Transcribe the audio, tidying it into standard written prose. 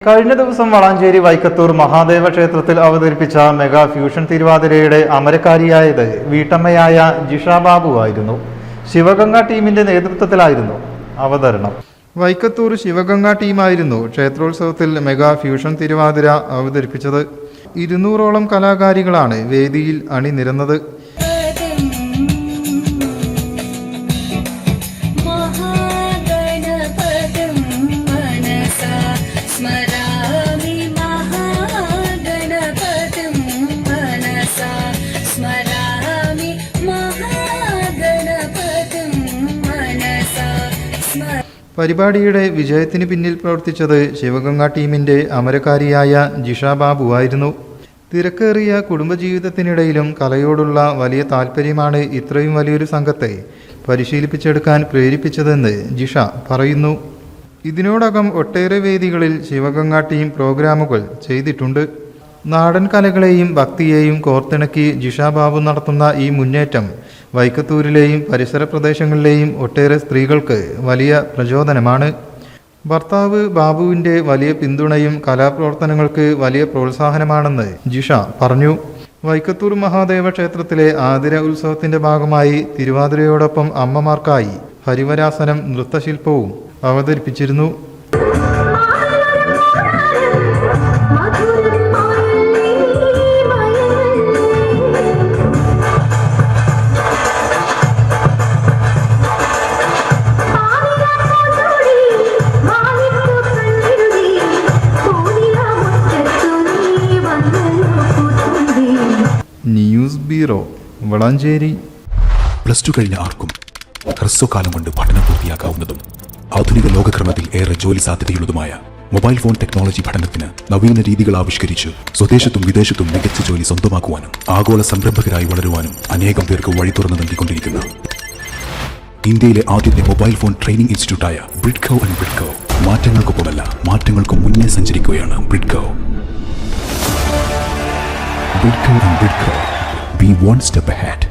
കഴിഞ്ഞ ദിവസം വളാഞ്ചേരി വൈക്കത്തൂർ മഹാദേവ ക്ഷേത്രത്തിൽ അവതരിപ്പിച്ച മെഗാ ഫ്യൂഷൻ തിരുവാതിരയുടെ അമരക്കാരിയായത് വീട്ടമ്മയായ ജിഷ ബാബു ആയിരുന്നു. ശിവഗംഗ ടീമിന്റെ നേതൃത്വത്തിലായിരുന്നു അവതരണം. വൈക്കത്തൂർ ശിവഗംഗ ടീമായിരുന്നു ക്ഷേത്രോത്സവത്തിൽ മെഗാ ഫ്യൂഷൻ തിരുവാതിര അവതരിപ്പിച്ചത്. 200ഓളം കലാകാരികളാണ് വേദിയിൽ അണിനിരന്നത്. പരിപാടിയുടെ വിജയത്തിന് പിന്നിൽ പ്രവർത്തിച്ചത് ശിവഗംഗ ടീമിന്റെ അമരക്കാരിയായ ജിഷ ബാബു ആയിരുന്നു. തിരക്കേറിയ കുടുംബജീവിതത്തിനിടയിലും കലയോടുള്ള വലിയ താല്പര്യമാണ് ഇത്രയും വലിയൊരു സംഘത്തെ പരിശീലിപ്പിച്ചെടുക്കാൻ പ്രേരിപ്പിച്ചതെന്ന് ജിഷ പറയുന്നു. ഇതിനോടകം ഒട്ടേറെ വേദികളിൽ ശിവഗംഗ ടീം പ്രോഗ്രാമുകൾ ചെയ്തിട്ടുണ്ട്. നാടൻ കലകളെയും ഭക്തിയെയും കോർത്തിണക്കി ജിഷ ബാബു നടത്തുന്ന ഈ മുന്നേറ്റം വൈക്കത്തൂരിലെയും പരിസര പ്രദേശങ്ങളിലെയും ഒട്ടേറെ സ്ത്രീകൾക്ക് വലിയ പ്രചോദനമാണ്. ഭർത്താവ് ബാബുവിൻ്റെ വലിയ പിന്തുണയും കലാപ്രവർത്തനങ്ങൾക്ക് വലിയ പ്രോത്സാഹനമാണെന്ന് ജിഷ പറഞ്ഞു. വൈക്കത്തൂർ മഹാദേവ ക്ഷേത്രത്തിലെ ആതിര ഉത്സവത്തിന്റെ ഭാഗമായി തിരുവാതിരയോടൊപ്പം അമ്മമാർക്കായി ഹരിവരാസനം നൃത്തശില്പവും അവതരിപ്പിച്ചിരുന്നു. News bureau, Valanchery. +2 കഴിഞ്ഞ ആർക്കും ഹ്രസ്വകാലം കൊണ്ട് പഠനം പൂർത്തിയാക്കാവുന്നതും ആധുനിക ലോകക്രമത്തിൽ ഏറെ ജോലി സാധ്യതയുള്ളതുമായ മൊബൈൽ ഫോൺ ടെക്നോളജി പഠനത്തിന് നവീന രീതികൾ ആവിഷ്കരിച്ച് സ്വദേശത്തും വിദേശത്തും മികച്ച ജോലി സ്വന്തമാക്കുവാനും ആഗോള സംരംഭകരായി വളരുവാനും അനേകം പേർക്ക് വഴി തുറന്നു നൽകിക്കൊണ്ടിരിക്കുന്ന ഇന്ത്യയിലെ ആദ്യത്തെ മൊബൈൽ ഫോൺ ട്രെയിനിംഗ് ഇൻസ്റ്റിറ്റ്യൂട്ടായ ബ്രിഡ്കോ ആൻഡ് ബ്രിഡ്കോ മാറ്റങ്ങൾക്കൊപ്പമല്ല, മാറ്റങ്ങൾക്ക് മുന്നേ സഞ്ചരിക്കുകയാണ്. Bridco and Bridco, be one step ahead.